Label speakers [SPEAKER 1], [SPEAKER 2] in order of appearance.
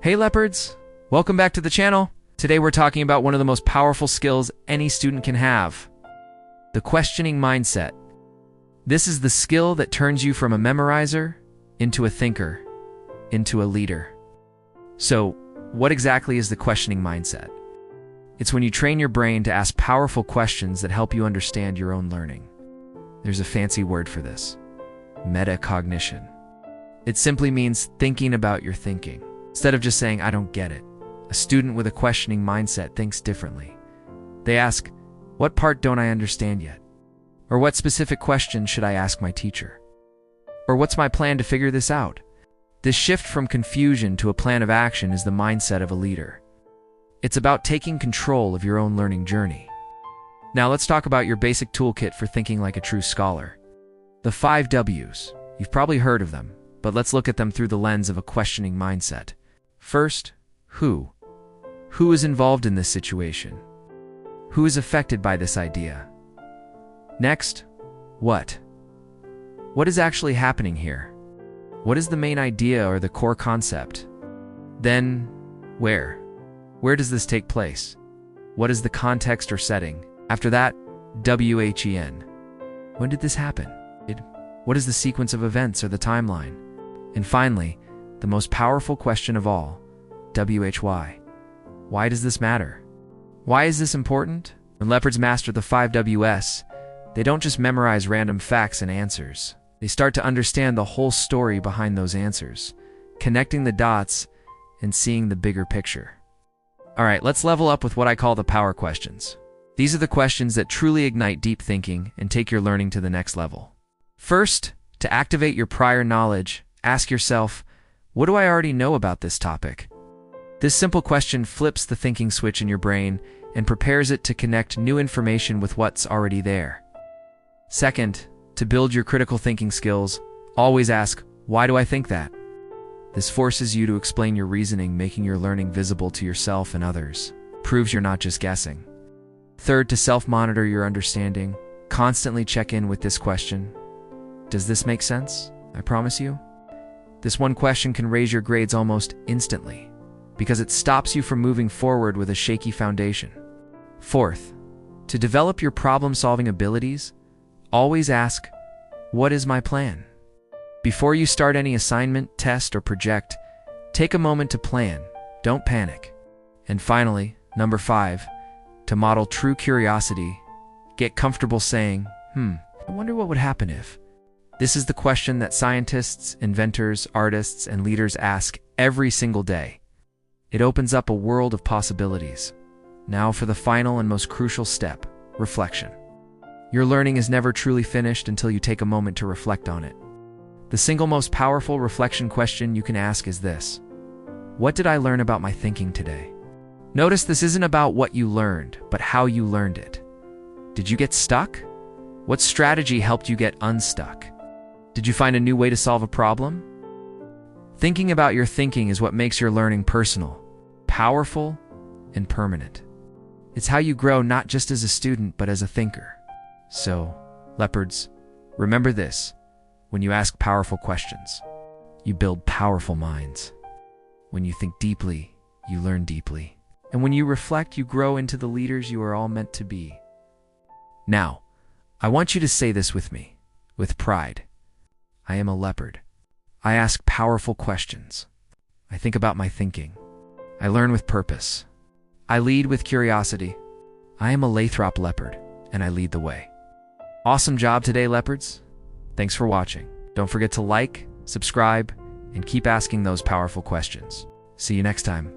[SPEAKER 1] Hey Leopards! Welcome back to the channel. Today we're talking about one of the most powerful skills any student can have. The questioning mindset. This is the skill that turns you from a memorizer into a thinker, into a leader. So, what exactly is the questioning mindset? It's when you train your brain to ask powerful questions that help you understand your own learning. There's a fancy word for this: metacognition. It simply means thinking about your thinking. Instead of just saying, "I don't get it," a student with a questioning mindset thinks differently. They ask, "What part don't I understand yet?" Or "What specific question should I ask my teacher?" Or "What's my plan to figure this out?" This shift from confusion to a plan of action is the mindset of a leader. It's about taking control of your own learning journey. Now let's talk about your basic toolkit for thinking like a true scholar. The 5 W's. You've probably heard of them, but let's look at them through the lens of a questioning mindset. First, who? Who is involved in this situation? Who is affected by this idea? Next, what? What is actually happening here? What is the main idea or the core concept? Then, where? Where does this take place? What is the context or setting? After that, WHEN. When did this happen? What is the sequence of events or the timeline? And finally, the most powerful question of all, WHY. Why does this matter? Why is this important? When leopards master the 5 Ws, they don't just memorize random facts and answers. They start to understand the whole story behind those answers, connecting the dots and seeing the bigger picture. All right, let's level up with what I call the power questions. These are the questions that truly ignite deep thinking and take your learning to the next level. First, to activate your prior knowledge, ask yourself, what do I already know about this topic? This simple question flips the thinking switch in your brain and prepares it to connect new information with what's already there. Second, to build your critical thinking skills, always ask, why do I think that? This forces you to explain your reasoning, making your learning visible to yourself and others. Proves you're not just guessing. Third, to self-monitor your understanding, constantly check in with this question. Does this make sense? I promise you. This one question can raise your grades almost instantly because it stops you from moving forward with a shaky foundation. Fourth, to develop your problem-solving abilities, always ask, what is my plan? Before you start any assignment, test, or project, take a moment to plan. Don't panic. And finally, number 5, to model true curiosity, get comfortable saying, I wonder what would happen if. This is the question that scientists, inventors, artists, and leaders ask every single day. It opens up a world of possibilities. Now for the final and most crucial step, reflection. Your learning is never truly finished until you take a moment to reflect on it. The single most powerful reflection question you can ask is this: what did I learn about my thinking today? Notice this isn't about what you learned, but how you learned it. Did you get stuck? What strategy helped you get unstuck? Did you find a new way to solve a problem? Thinking about your thinking is what makes your learning personal, powerful, and permanent. It's how you grow not just as a student, but as a thinker. So, leopards, remember this: when you ask powerful questions, you build powerful minds. When you think deeply, you learn deeply. And when you reflect, you grow into the leaders you are all meant to be. Now, I want you to say this with me, with pride. I am a leopard. I ask powerful questions. I think about my thinking. I learn with purpose. I lead with curiosity. I am a Lathrop leopard, and I lead the way. Awesome job today, leopards. Thanks for watching. Don't forget to like, subscribe, and keep asking those powerful questions. See you next time.